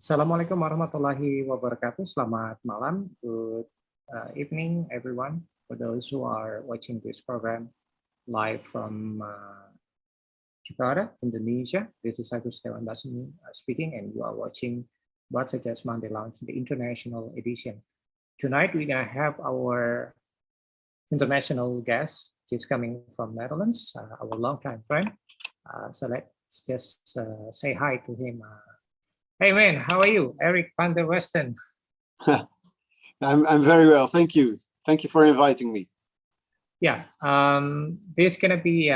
Assalamualaikum warahmatullahi wabarakatuh. Selamat malam. Good evening, everyone. For those who are watching this program live from Jakarta, Indonesia, this is Agus Dewan Basmi speaking, and you are watching WartaJazz Monday Lounge, the international edition. Tonight, we're going to have our international guest. She's coming from Netherlands, our longtime friend. So let's just say hi to him. Hey man, how are you? Eric van der Westen. I'm very well, thank you. Thank you for inviting me. Yeah, this is gonna be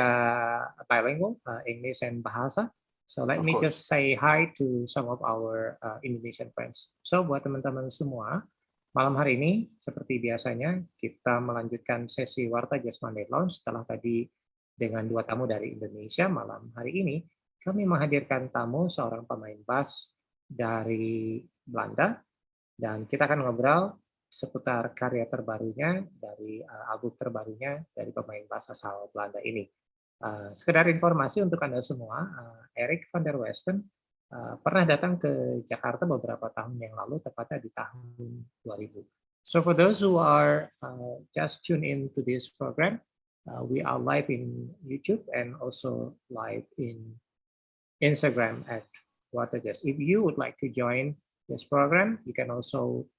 bilingual, English and Bahasa. So let me just say hi to some of our Indonesian friends. So buat teman-teman semua, malam hari ini seperti biasanya kita melanjutkan sesi WartaJazz Monday Lounge setelah tadi dengan dua tamu dari Indonesia. Malam hari ini kami menghadirkan tamu seorang pemain bass dari Belanda, dan kita akan ngobrol seputar karya terbarunya dari album terbarunya dari pemain bass asal Belanda ini. Sekedar informasi untuk Anda semua, Eric van der Westen pernah datang ke Jakarta beberapa tahun yang lalu, tepatnya di tahun 2000. So for those who are just tuned in to this program, we are live in YouTube and also live in Instagram at WartaJazz. If you would like to join this program, you can also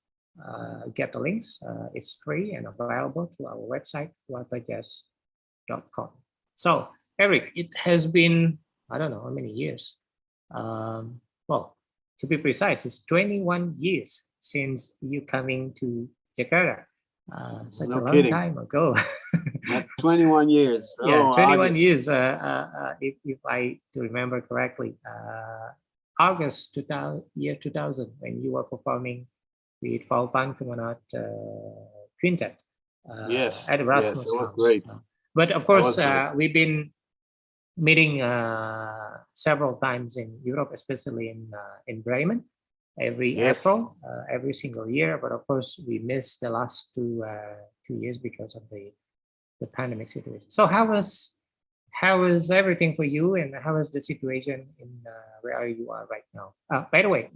get the links. It's free and available to our website, WartaJazz.com. So, Eric, it has been, I don't know how many years. Well, to be precise, it's 21 years since you coming to Jakarta. Such a long time ago. 21 years. Yeah, 21 years, if I remember correctly. August 2000, when you were performing with Valpan Kemenat Quintet at Rasmus it was House. Great. But of course, we've been meeting several times in Europe, especially in Bremen, every April, every single year. But of course, we missed the last 2 years because of the pandemic situation. So how is everything for you, and how is the situation in where you are right now? By the way,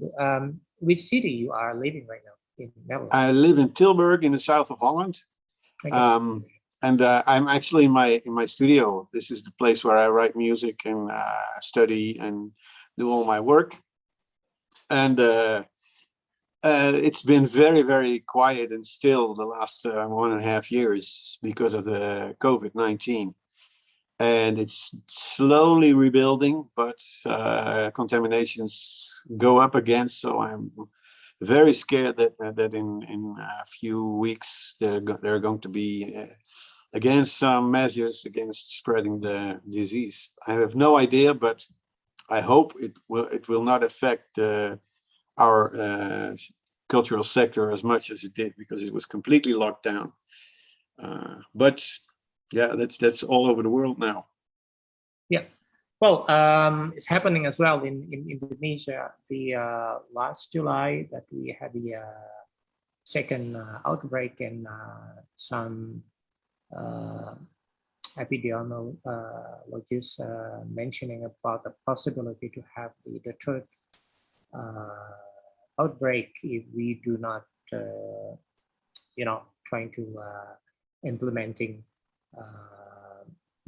which city you are living right now in Netherlands? I live in Tilburg in the south of Holland. Okay. And I'm actually in my studio. This is the place where I write music and study and do all my work. And it's been very, very quiet and still the last 1.5 years because of the COVID-19. And it's slowly rebuilding, but contaminations go up again. So I'm very scared that in a few weeks there are going to be again some measures against spreading the disease. I have no idea, but I hope it will not affect our cultural sector as much as it did, because it was completely locked down. But yeah, that's all over the world now. Yeah, well, it's happening as well in Indonesia. The last July that we had the second outbreak, and some epidemiologists mentioning about the possibility to have the third outbreak if we do not, trying to implementing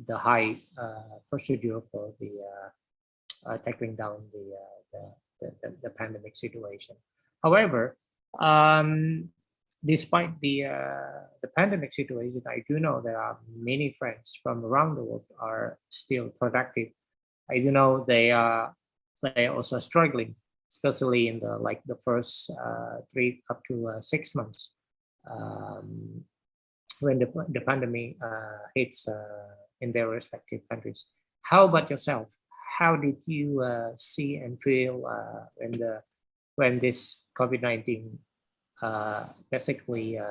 the high procedure for the tackling down the pandemic situation. However, despite the pandemic situation, I do know there are many friends from around the world are still productive. I do know they are also struggling, especially in the first 3 up to 6 months. When the pandemic hits in their respective countries. How about yourself? How did you see and feel when this COVID-19 basically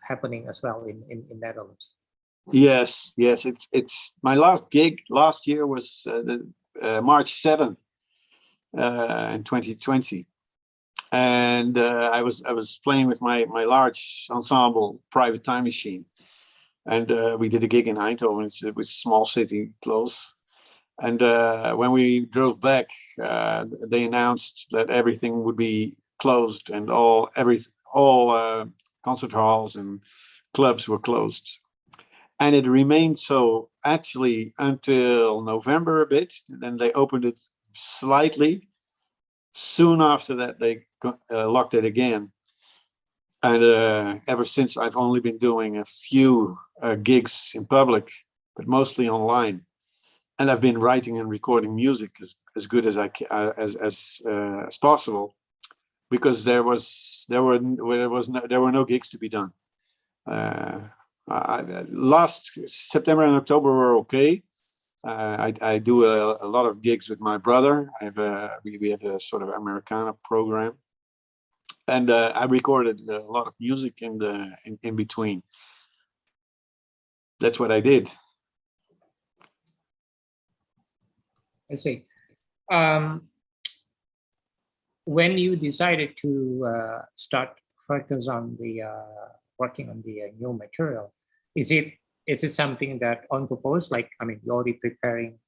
happening as well in Netherlands? Yes, it's my last gig last year was March 7th in 2020. And I was playing with my large ensemble, Private Time Machine, and we did a gig in Eindhoven. It was a small city close, And when we drove back, they announced that everything would be closed, and all concert halls and clubs were closed. And it remained so actually until November a bit. Then they opened it slightly. Soon after that, they locked it again. And ever since, I've only been doing a few gigs in public, but mostly online. And I've been writing and recording music as good as as possible, because there were no gigs to be done. Last September and October were okay. I do a lot of gigs with my brother. We have a sort of Americana program, and I recorded a lot of music in between. That's what I did. I see. When you decided to start focus on the working on the new material, is it something that on purpose, like, I mean, you're already preparing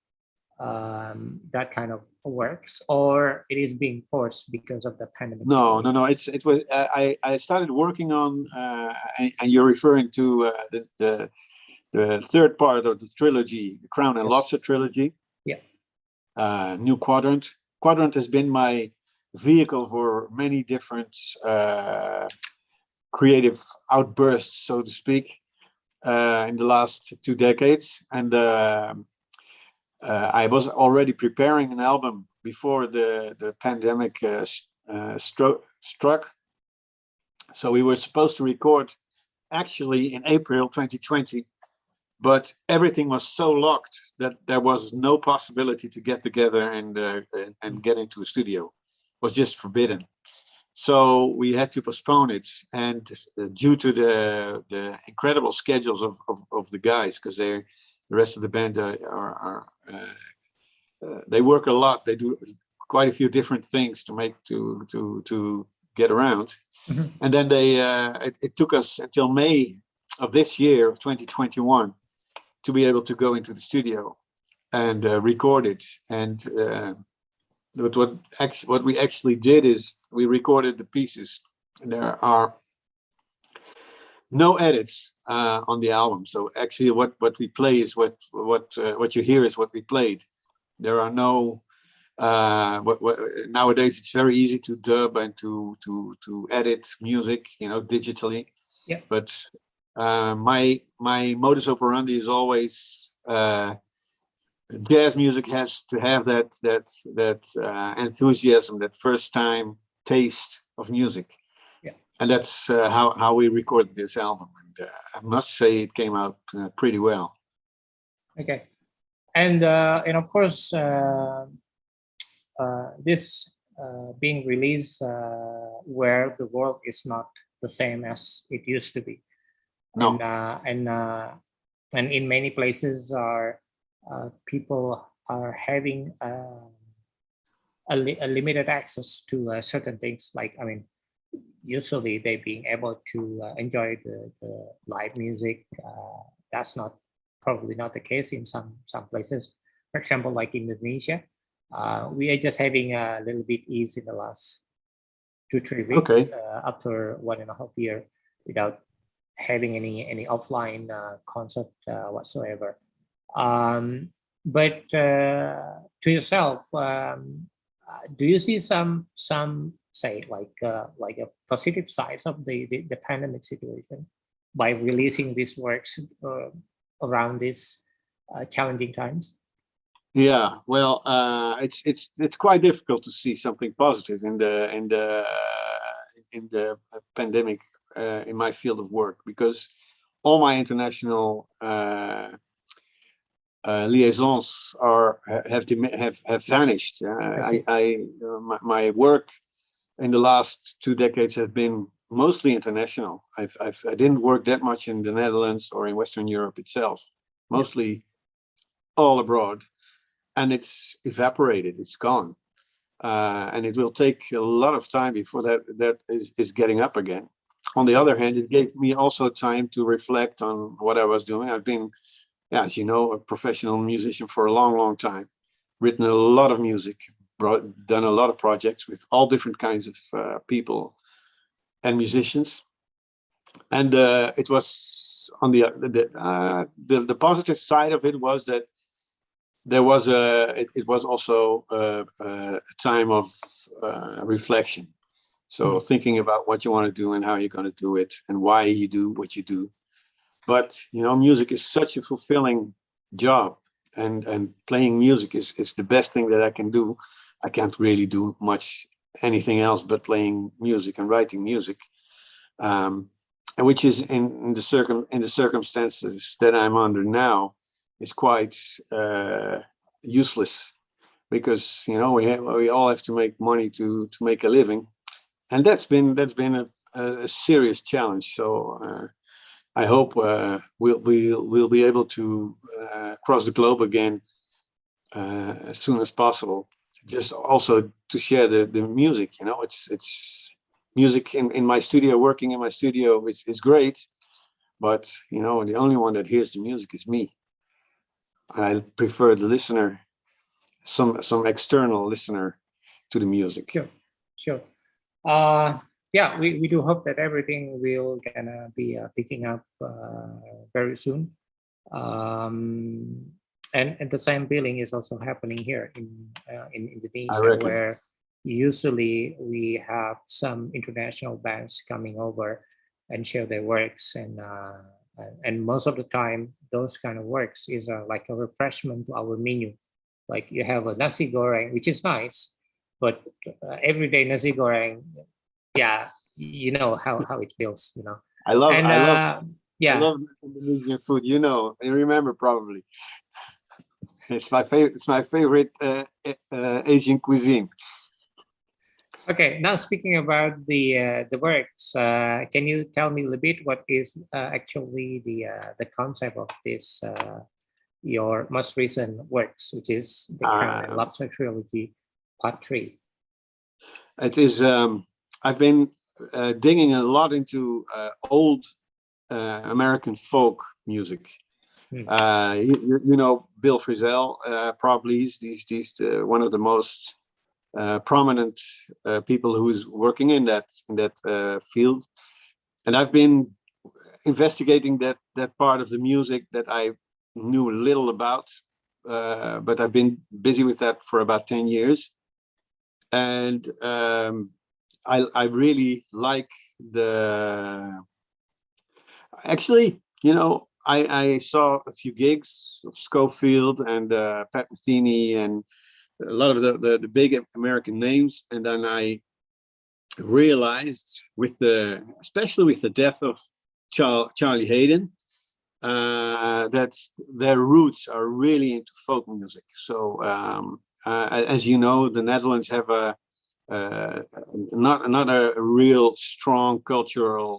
that kind of works, or it is being forced because of the pandemic? No. It was I started working on, and you're referring to the third part of the trilogy, the Crown and Lobster trilogy. Yeah. New Quadrant. Quadrant has been my vehicle for many different creative outbursts, so to speak, in the last 2 decades. And I was already preparing an album before the pandemic struck. So we were supposed to record actually in April 2020. But everything was so locked that there was no possibility to get together and get into a studio. It was just forbidden. So we had to postpone it. And due to the incredible schedules of the guys, because the rest of the band they work a lot. They do quite a few different things to get around. Mm-hmm. And then it took us until May of this year, of 2021. To be able to go into the studio and record it. And what we actually did is we recorded the pieces. And there are no edits on the album. So actually, what we play is what you hear is what we played. There are no. Nowadays, it's very easy to dub and to edit music, digitally. Yeah. But my modus operandi is always jazz music has to have that enthusiasm, that first time taste of music. Yeah. And that's how we recorded this album. And I must say it came out pretty well. Okay, and of course this being released where the world is not the same as it used to be. No. And in many places people are having a limited access to certain things. Like, I mean, usually they being able to enjoy the live music. That's probably not the case in some places. For example, like Indonesia, we are just having a little bit ease in the last 2-3 weeks. Okay. After 1.5 years without having any offline concert whatsoever. But to yourself, do you see some say like a positive side of the pandemic situation by releasing these works around these challenging times? Yeah, well, it's quite difficult to see something positive in the pandemic in my field of work, because all my international liaisons have vanished. My work in the last 2 decades has been mostly international. I didn't work that much in the Netherlands or in Western Europe itself. Mostly all abroad, and it's evaporated. It's gone, and it will take a lot of time before that is getting up again. On the other hand, it gave me also time to reflect on what I was doing. I've been, as you know, a professional musician for a long time. written a lot of music, done a lot of projects with all different kinds of people and musicians. And it was on the positive side of it was that there was it was also a time of reflection. So thinking about what you want to do and how you're going to do it and why you do what you do. But you know, music is such a fulfilling job, and playing music is the best thing that I can do. I can't really do much anything else but playing music and writing music, and which is in the circumstances that I'm under now is quite useless, because you know we all have to make money to make a living, and that's been a serious challenge. So I hope we'll be able to cross the globe again as soon as possible. Just also to share the music. You know, it's music in my studio. Working in my studio is great, but you know, the only one that hears the music is me. I prefer the listener, some external listener to the music. Sure. Yeah, we do hope that everything will gonna be picking up very soon. And the same feeling is also happening here in Indonesia, where usually we have some international bands coming over and share their works, and most of the time those kind of works is like a refreshment to our menu. Like you have a nasi goreng, which is nice, but everyday nasi goreng, yeah, you know how it feels, you know. I love yeah, I love Indonesian food. You know, you remember probably. It's my favorite. It's my favorite Asian cuisine. Okay, now speaking about the works, can you tell me a little bit what is actually the concept of this your most recent works, which is the Caroline Lobster Trilogy, Part 3? It is. I've been digging a lot into old American folk music. You know Bill Frisell, probably he's one of the most prominent people who's working in that field, and I've been investigating that part of the music that I knew little about, but I've been busy with that for about 10 years, and I really like actually, you know, I saw a few gigs of Schofield and Pat Metheny and a lot of the big American names, and then I realized especially with the death of Charlie Hayden, that their roots are really into folk music. So as you know, the Netherlands have not a real strong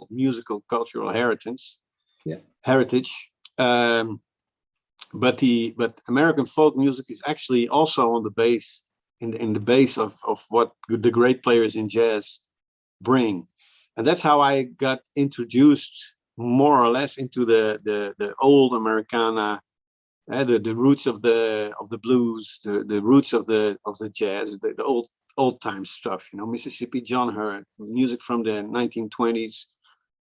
musical cultural heritage. But American folk music is actually also on the base in the base of what the great players in jazz bring, and that's how I got introduced more or less into the old Americana, the roots of the blues, the roots of the jazz, the old time stuff. You know, Mississippi John Hurt, music from the 1920s,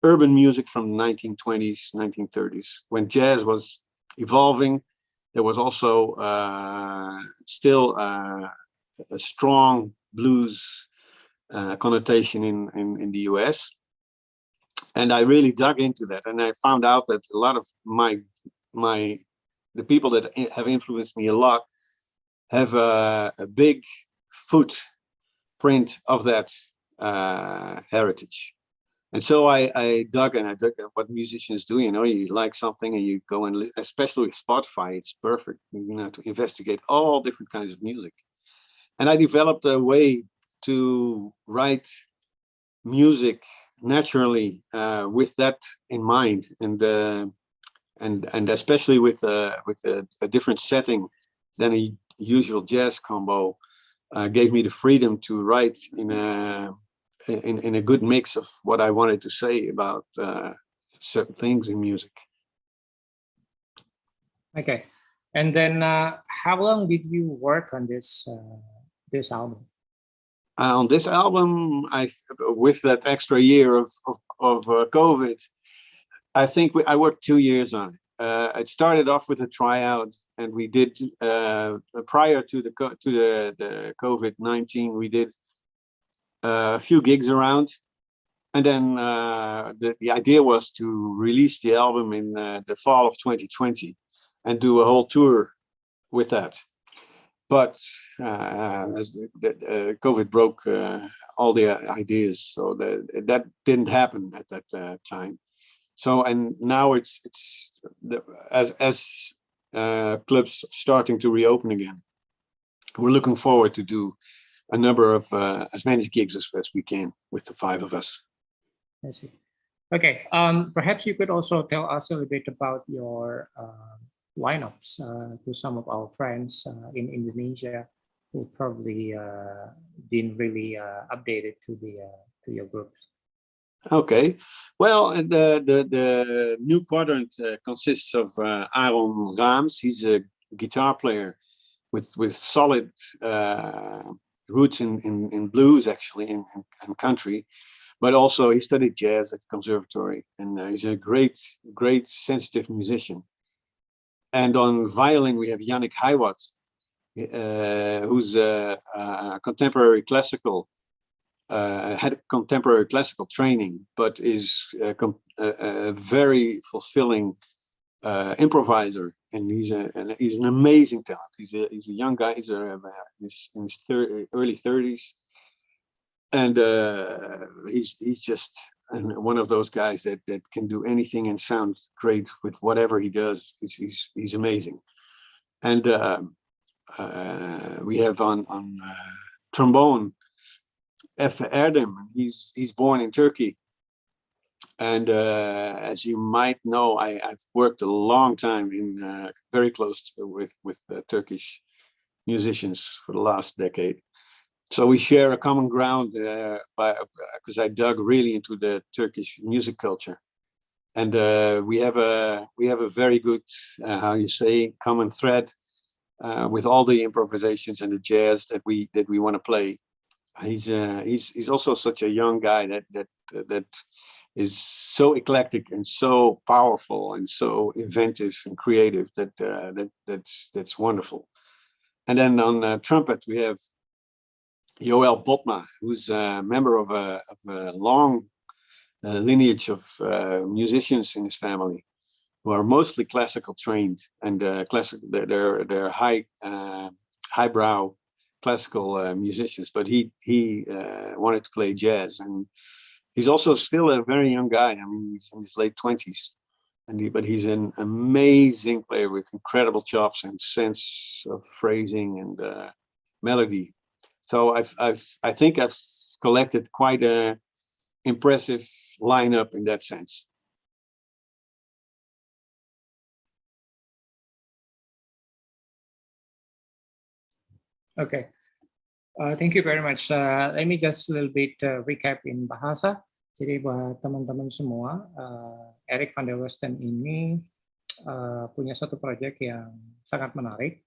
urban music from the 1920s, 1930s, when jazz was evolving. There was also still a strong blues connotation in the US, and I really dug into that, and I found out that a lot of the people that have influenced me a lot have a big footprint of that heritage. And so I dug at what musicians do. You know, you like something and you go and listen, especially with Spotify, it's perfect, you know, to investigate all different kinds of music. And I developed a way to write music naturally with that in mind, and especially with a different setting than a usual jazz combo, gave me the freedom to write in a good mix of what I wanted to say about certain things in music. Okay. And then, how long did you work on this album? On this album, with that extra year of COVID, I think I worked 2 years on it. It started off with a tryout, and we did prior to the COVID-19, we did a few gigs around, and then the idea was to release the album in the fall of 2020 and do a whole tour with that. But COVID broke all the ideas, so that didn't happen at that time. So, and now it's as clubs starting to reopen again, we're looking forward to do a number of as many gigs as we can with the 5 of us. I see. Okay, perhaps you could also tell us a little bit about your lineups to some of our friends in Indonesia who probably didn't really update it to your groups. Okay, well, the new quadrant consists of Aaron Rams. He's a guitar player with solid roots in blues, actually, and country, but also he studied jazz at the conservatory, and he's a great sensitive musician. And on violin we have Yannick Heiwat, who's contemporary classical. Had contemporary classical training, but is a very fulfilling improviser, and he's an amazing talent. He's a young guy. He's in his early 30s, and he's just one of those guys that can do anything and sound great with whatever he does. He's amazing. And we have on trombone Efe Erdem. He's born in Turkey, and as you might know, I've worked a long time in very close with Turkish musicians for the last decade. So we share a common ground because I dug really into the Turkish music culture, and we have a very good how you say common thread with all the improvisations and the jazz that we want to play. He's also such a young guy that is so eclectic and so powerful and so inventive and creative that's wonderful. And then on trumpet we have Joël Botma, who's a member of a long lineage of musicians in his family, who are mostly classical trained, and they're highbrow classical musicians, but he wanted to play jazz, and he's also still a very young guy. I mean, he's in his late 20s, but he's an amazing player with incredible chops and sense of phrasing and melody. So I think I've collected quite a impressive lineup in that sense. Okay, thank you very much. Let me just a little bit recap in bahasa. Jadi buat teman-teman semua, Eric van der Westen ini punya satu proyek yang sangat menarik,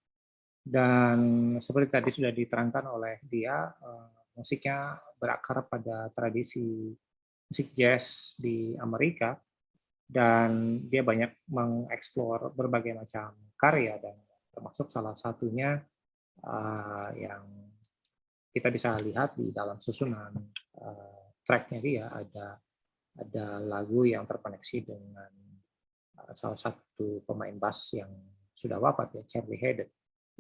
dan seperti tadi sudah diterangkan oleh dia, musiknya berakar pada tradisi musik jazz di Amerika, dan dia banyak mengeksplor berbagai macam karya, dan termasuk salah satunya yang kita bisa lihat di dalam susunan tracknya dia ada lagu yang terkoneksi dengan salah satu pemain bass yang sudah wafat, ya, Charlie Haden.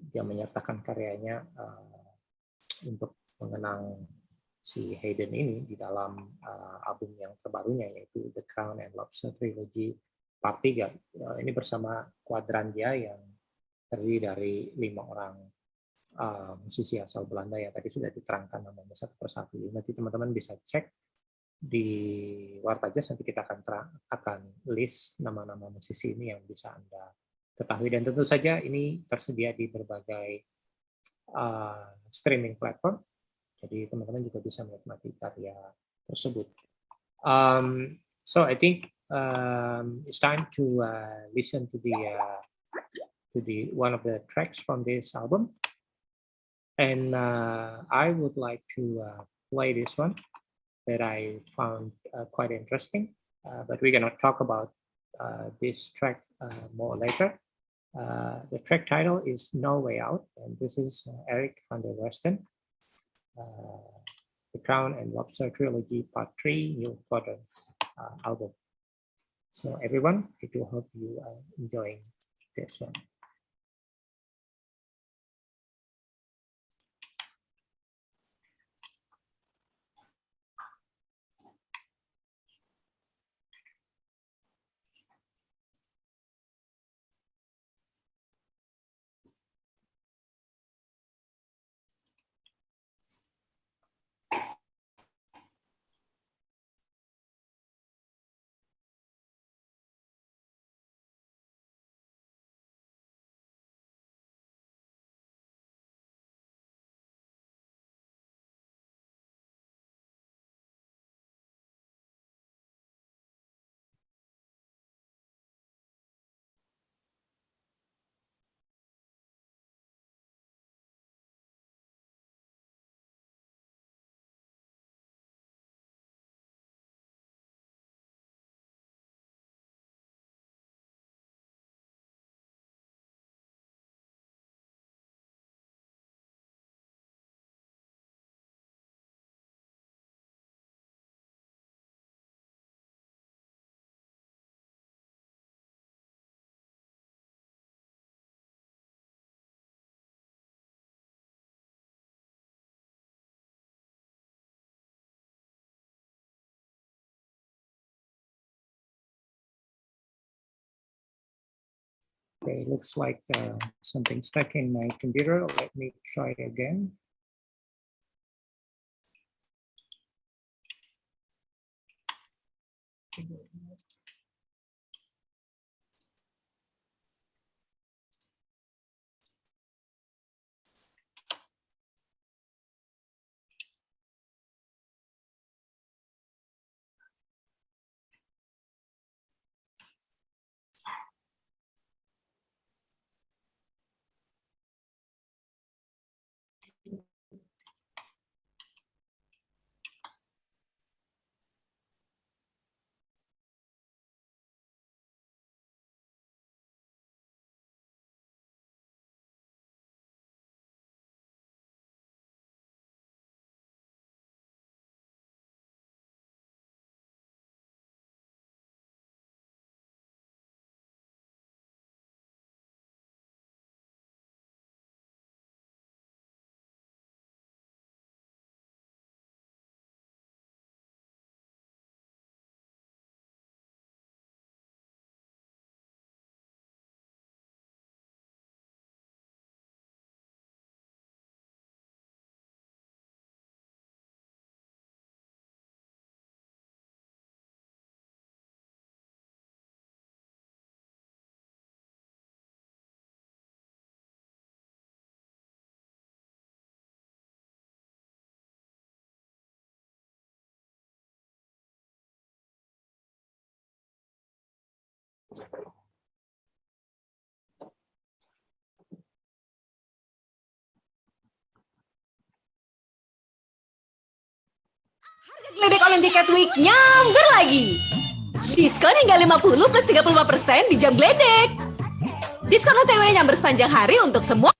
Dia menyertakan karyanya untuk mengenang si Haden ini di dalam album yang terbarunya, yaitu The Crown and Lobster Trilogy Part 3. Ini bersama kuadran dia yang terdiri dari 5 orang musisi asal Belanda yang tadi sudah diterangkan namanya satu persatu. Nanti teman-teman bisa cek di WartaJazz, nanti kita akan list nama-nama musisi ini yang bisa Anda ketahui, dan tentu saja ini tersedia di berbagai streaming platform, jadi teman-teman juga bisa menikmati karya tersebut. So I think it's time to listen to the to the one of the tracks from this album, and I would like to play this one that I found quite interesting. But we're gonna talk about this track more later. The track title is No Way Out, and this is Eric van der Westen. The Crown and Lobster Trilogy Part 3 New Quadrant album. So everyone, I do hope you are enjoying this one. Okay, looks like something stuck in my computer. Let me try again. Geledek Online Ticket Week nyamber lagi. Diskon hingga 50 plus 35% di jam geledek. Diskon OTW nyamber sepanjang hari untuk semua.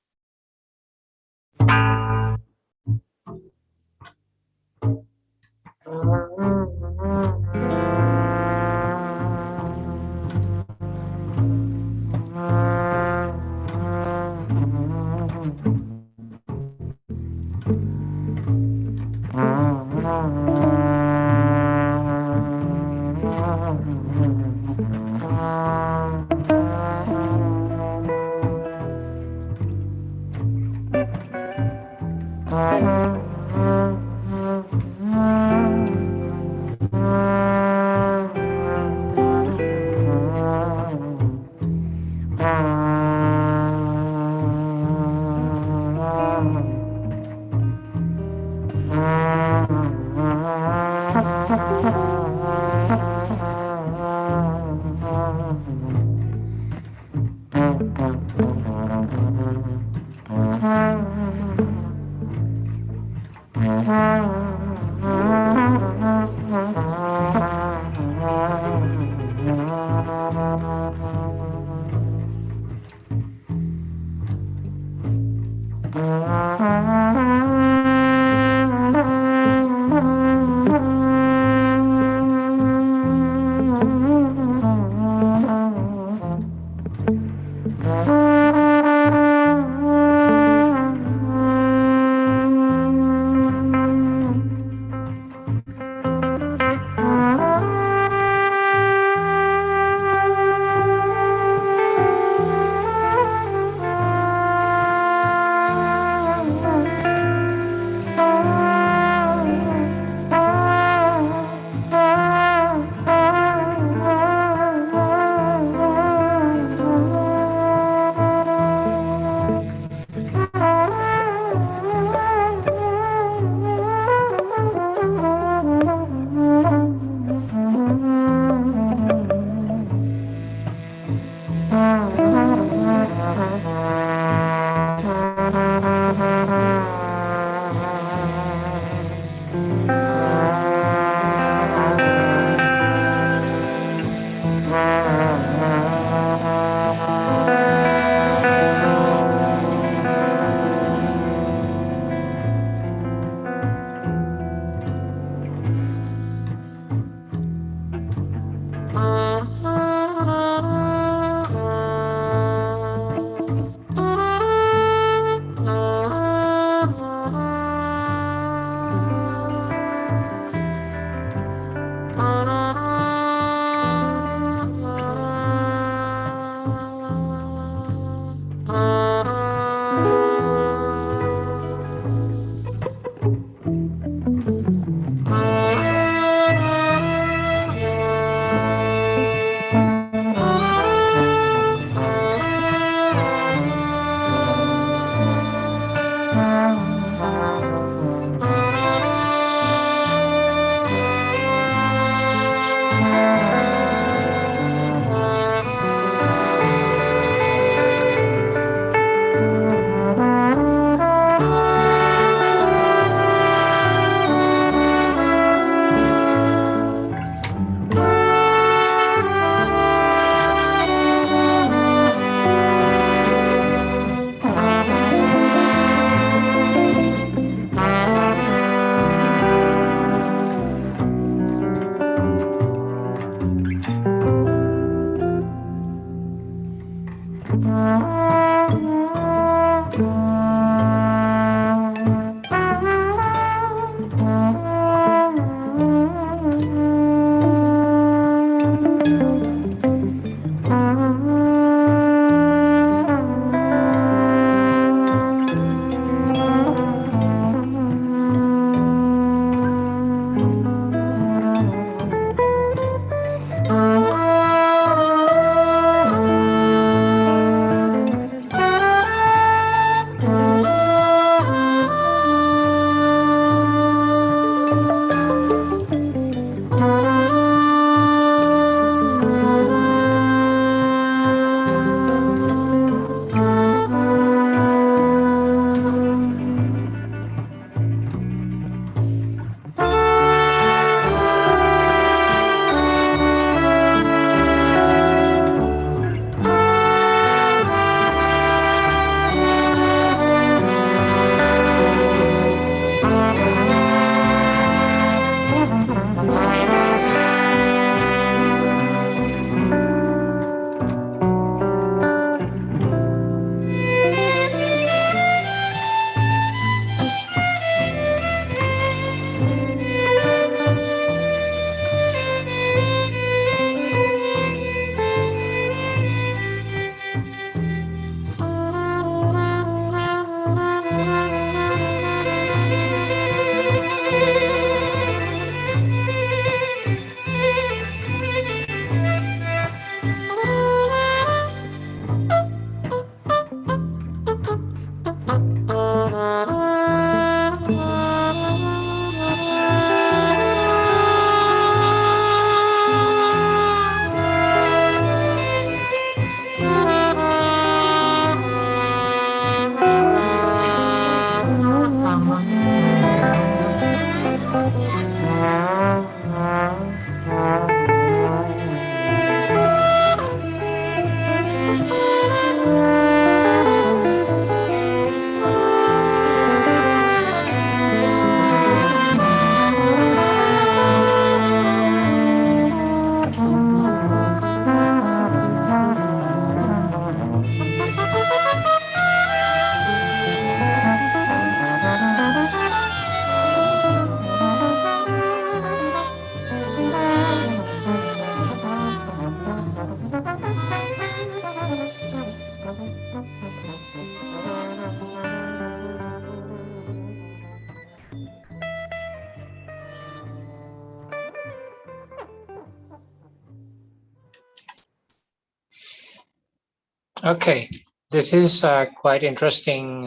Okay, this is quite interesting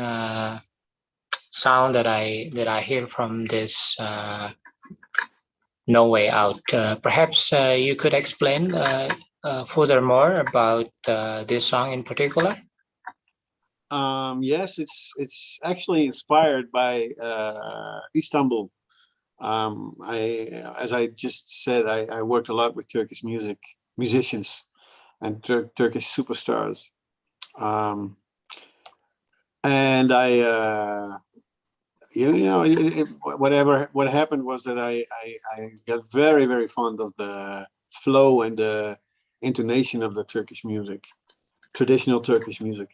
sound that I hear from this No Way Out. Perhaps you could explain furthermore about this song in particular. Yes, it's actually inspired by Istanbul. As I just said, I worked a lot with Turkish musicians, and Turkish superstars. And what happened was that I got very, very fond of the flow and the intonation of the Turkish music, traditional Turkish music.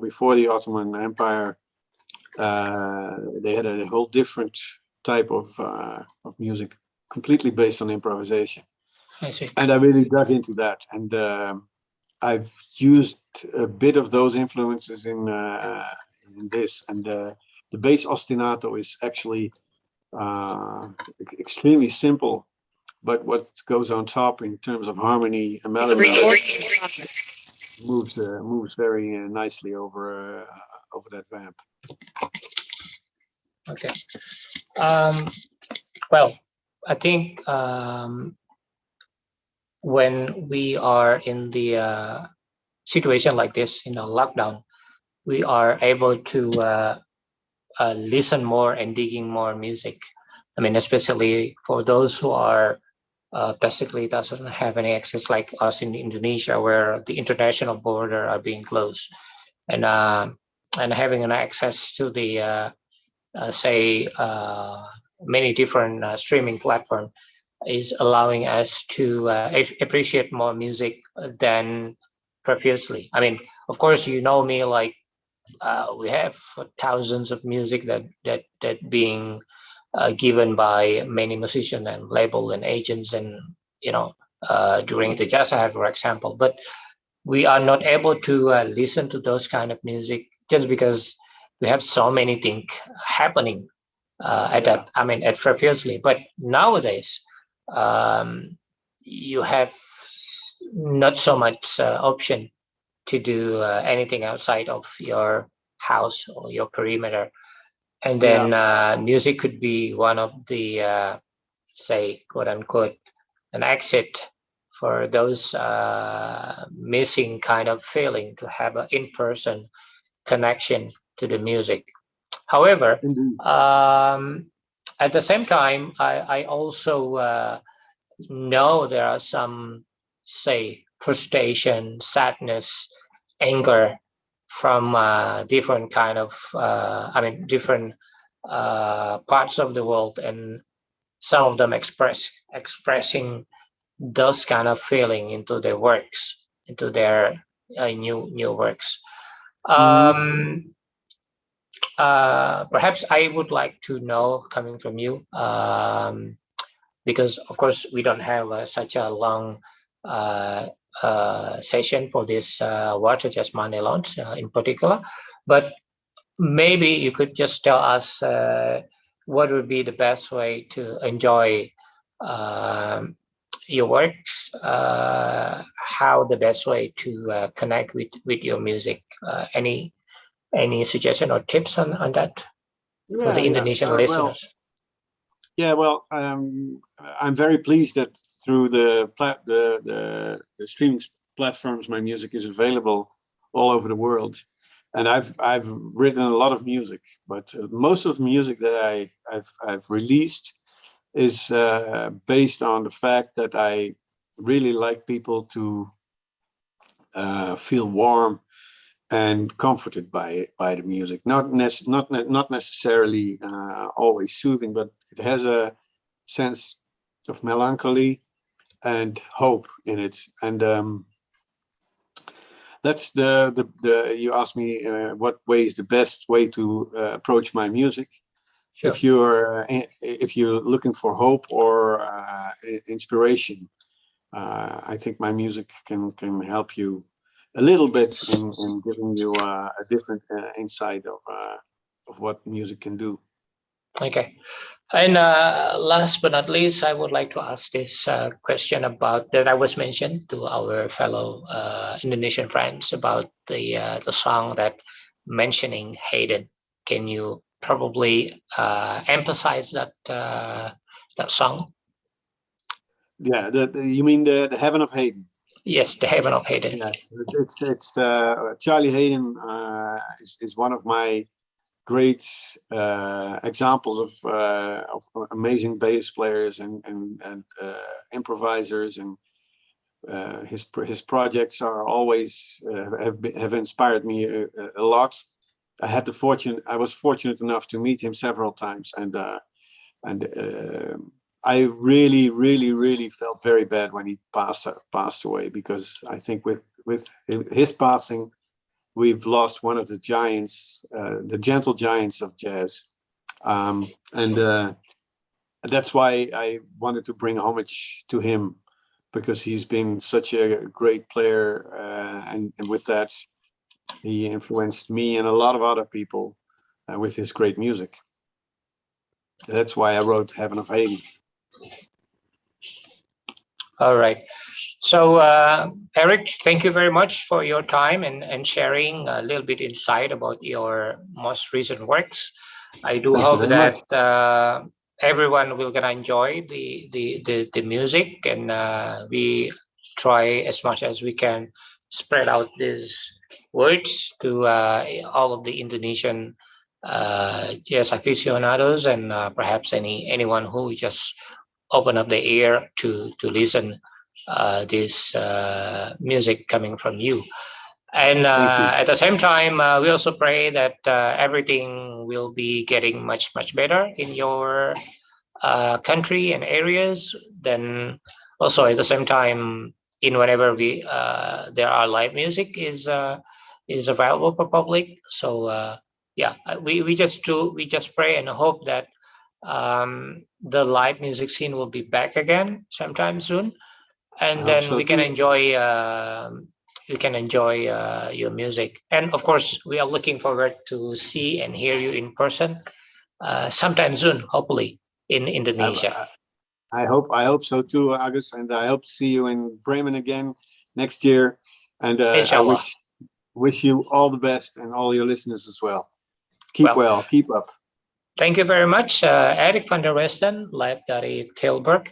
Before the Ottoman Empire, they had a whole different type of music, completely based on improvisation. I see. And I really dug into that, and I've used a bit of those influences in this. And the bass ostinato is actually extremely simple, but what goes on top in terms of harmony and melody moves very nicely over that vamp. Okay. Well, I think when we are in the situation like this, lockdown, we are able to listen more and digging more music. I mean, especially for those who are basically doesn't have any access like us in Indonesia, where the international border are being closed, and having an access to the say many different streaming platform is allowing us to appreciate more music than previously. I mean, of course, me, like we have thousands of music that being given by many musicians and label and agents, and during the jazz I for example, but we are not able to listen to those kind of music just because we have so many things happening at that. I mean, at previously, but nowadays you have not so much option to do anything outside of your house or your perimeter, and then music could be one of the say quote unquote an exit for those missing kind of feeling to have an in-person connection to the music. However, at the same time, I also know there are some, say, frustration, sadness, anger from different kind of, different parts of the world, and some of them expressing those kind of feeling into their works, into their new works. Perhaps I would like to know coming from you, because of course we don't have such a long session for this WartaJazz Monday launch in particular, but maybe you could just tell us what would be the best way to enjoy your works, how the best way to connect with your music. Any suggestion or tips on that for the Indonesian listeners? Well, I'm very pleased that through the streaming platforms, my music is available all over the world, and I've written a lot of music, but most of the music that I've released is based on the fact that I really like people to feel warm and comforted by the music. Not necessarily always soothing, but it has a sense of melancholy and hope in it. And that's the you asked me what way is the best way to approach my music. Sure. If you're looking for hope or inspiration, I think my music can help you a little bit in giving you a different insight of what music can do. Okay. And last but not least, I would like to ask this question about that I was mentioned to our fellow Indonesian friends about the song that mentioning Hayden. Can you probably emphasize that song? Yeah, you mean the Heaven of Hayden? Yes, the Heaven of Hayden. Yes, it's Charlie Hayden is one of my great examples of amazing bass players and improvisers, and his projects are always have inspired me a lot. I was fortunate enough to meet him several times, and I really, really, really felt very bad when he passed away, because I think with his passing, we've lost one of the giants, the gentle giants of jazz, and that's why I wanted to bring homage to him, because he's been such a great player, and with that, he influenced me and a lot of other people with his great music. That's why I wrote Heaven of Hayden. All right. So, Eric, thank you very much for your time and sharing a little bit insight about your most recent works. I do hope that everyone will gonna enjoy the music, and we try as much as we can spread out these words to all of the Indonesian jazz aficionados, and perhaps anyone who just open up the ear to listen this music coming from you. And at the same time, we also pray that everything will be getting much better in your country and areas. Then also at the same time, in whenever we there are live music is available for public. So yeah, we just pray and hope that the live music scene will be back again sometime soon, and then we can enjoy your music. And of course, we are looking forward to see and hear you in person sometime soon, hopefully in Indonesia. I hope so too, August, and I hope to see you in Bremen again next year. And I wish you all the best, and all your listeners as well. Keep well, keep up. Thank you very much, Eric van der Westen, live dari Tilburg,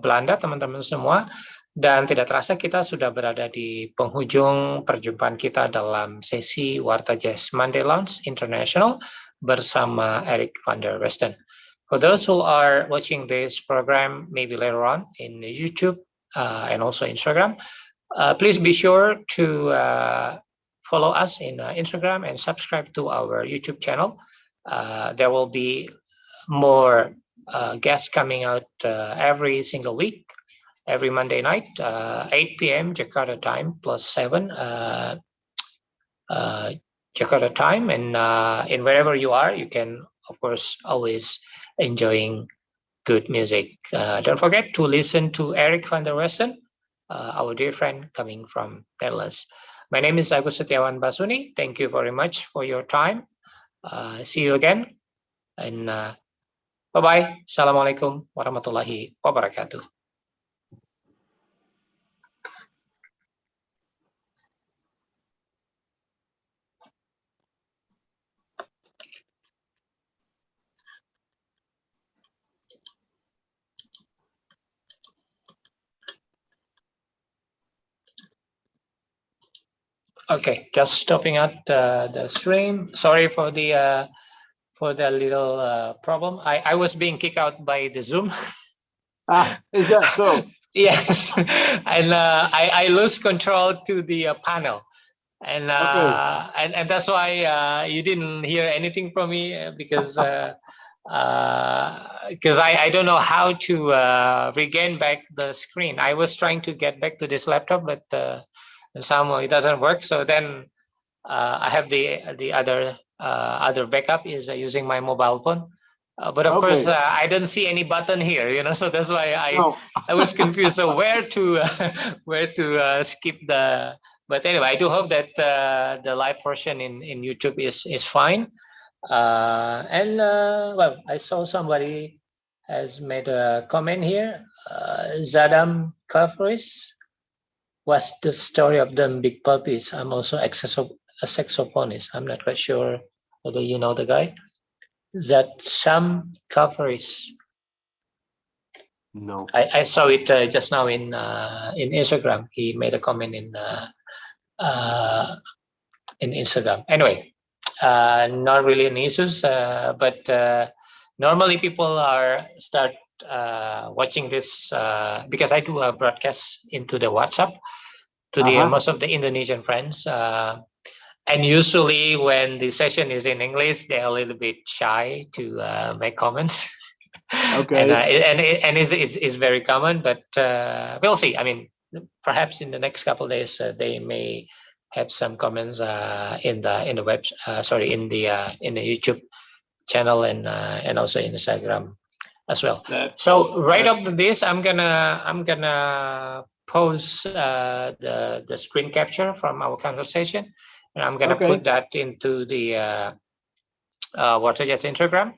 Belanda, teman-teman semua. Dan tidak terasa kita sudah berada di penghujung perjumpaan kita dalam sesi WartaJazz Monday Lounge International bersama Eric van der Westen. For those who are watching this program maybe later on in YouTube and also Instagram, please be sure to follow us in Instagram and subscribe to our YouTube channel. There will be more guests coming out every single week, every Monday night, 8 p.m. Jakarta time +7 Jakarta time, and in wherever you are, you can of course always enjoying good music. Don't forget to listen to Eric van der Westen, our dear friend coming from Netherlands. My name is Agus Setiawan Basuni. Thank you very much for your time. See you again, and bye-bye. Assalamualaikum warahmatullahi wabarakatuh. Okay, just stopping out the stream. Sorry for the little problem. I was being kicked out by the Zoom. Is that so? Yes, and I lose control to the panel, and and that's why you didn't hear anything from me, because I don't know how to regain back the screen. I was trying to get back to this laptop, but and somehow it doesn't work. So then I have the other backup is using my mobile phone. But of course, I don't see any button here, so that's why I was confused. So where to skip the? But anyway, I do hope that the live version in YouTube is fine. And well, I saw somebody has made a comment here. Zadam Kafris. What's the story of them big puppies? I'm also a saxophonist. I'm not quite sure whether you know the guy. Sham Kafris. No. I saw it just now in Instagram. He made a comment in Instagram. Anyway, not really an issues, but normally people start watching this because I do a broadcast into the WhatsApp to the most of the Indonesian friends. And usually when the session is in English, they're a little bit shy to make comments. Okay. and it's very common, but we'll see. I mean, perhaps in the next couple of days, they may have some comments in the web. In the YouTube channel and also in Instagram as well. So right after this, I'm gonna post the screen capture from our conversation, and I'm gonna put that into the WartaJazz Instagram.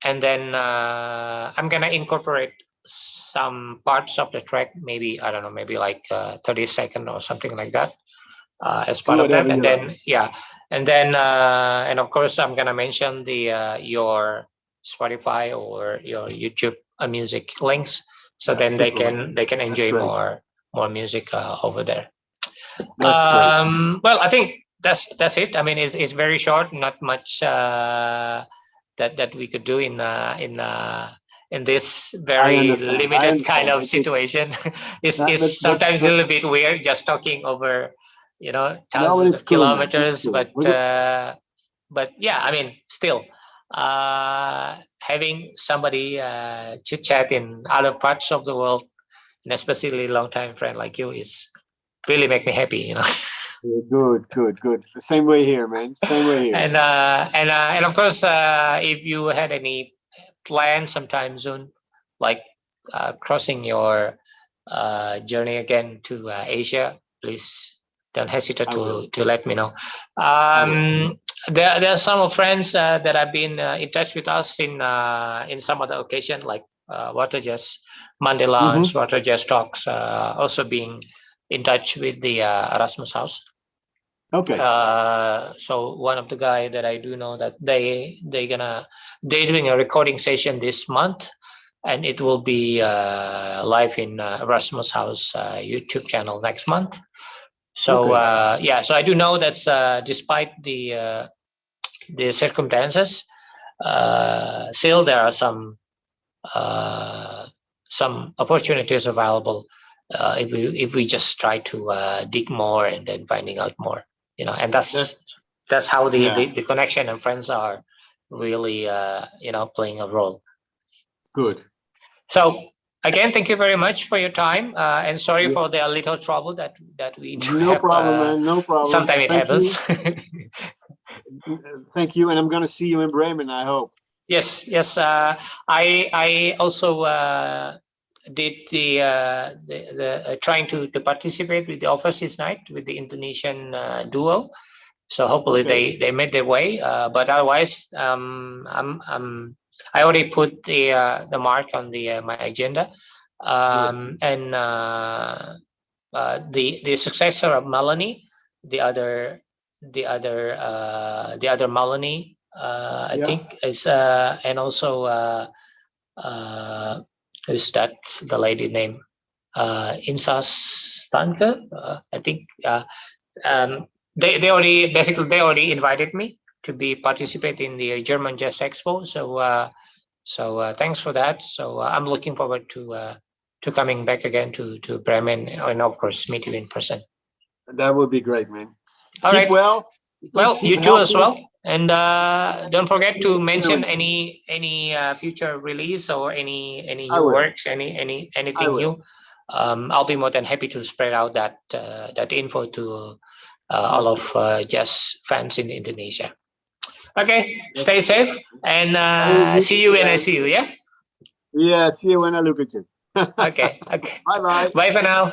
And then I'm gonna incorporate some parts of the track, maybe I don't know, maybe like 30 seconds or something like that, as part of that. And then and of course I'm gonna mention the your Spotify or your YouTube music links, so then they can enjoy more music over there. Well, I think that's it. I mean, it's very short, not much that we could do in this very limited kind of situation. It's sometimes a little bit weird just talking over, thousands of kilometers, but yeah, I mean, still having somebody chit chat in other parts of the world, and especially a long time friend like you, is really make me happy. Good. The same way here, man. Same way here. And of course, if you had any plan sometime soon, like crossing your journey again to Asia, please don't hesitate to let me know. There are some friends that have been in touch with us in some other occasion, like WartaJazz Monday Lounge, WartaJazz Talks, also being in touch with the Erasmus House. Okay. So one of the guy that I do know that they're doing a recording session this month, and it will be live in Erasmus House YouTube channel next month. So so I do know that despite the circumstances, still there are some opportunities available if we just try to dig more and then finding out more. And that's how the connection and friends are really playing a role. Good. So again, thank you very much for your time, and sorry for the little trouble that we do. No problem, man. No problem. Sometimes it happens. Thank you, and I'm going to see you in Bremen, I hope. Yes. I also did the trying to participate with the Overseas Night with the Indonesian duo. So hopefully they made their way. But otherwise, I already put the mark on my agenda. And the successor of Melanie, the other Melanie, I think is and also who's that? The lady name Insas Stanke. I think they already invited me to be participate in the German Jazz Expo. So thanks for that. So I'm looking forward to coming back again to Bremen, and of course meet you in person. That would be great, man. All Keep right. well. Well, you too as well. And don't forget to mention any future release or any new works, anything new. I'll be more than happy to spread out that info to all of jazz fans in Indonesia. Okay, stay safe and see you when I see you. Yeah. Yeah, see you when I look at you. Okay. Bye. Bye for now.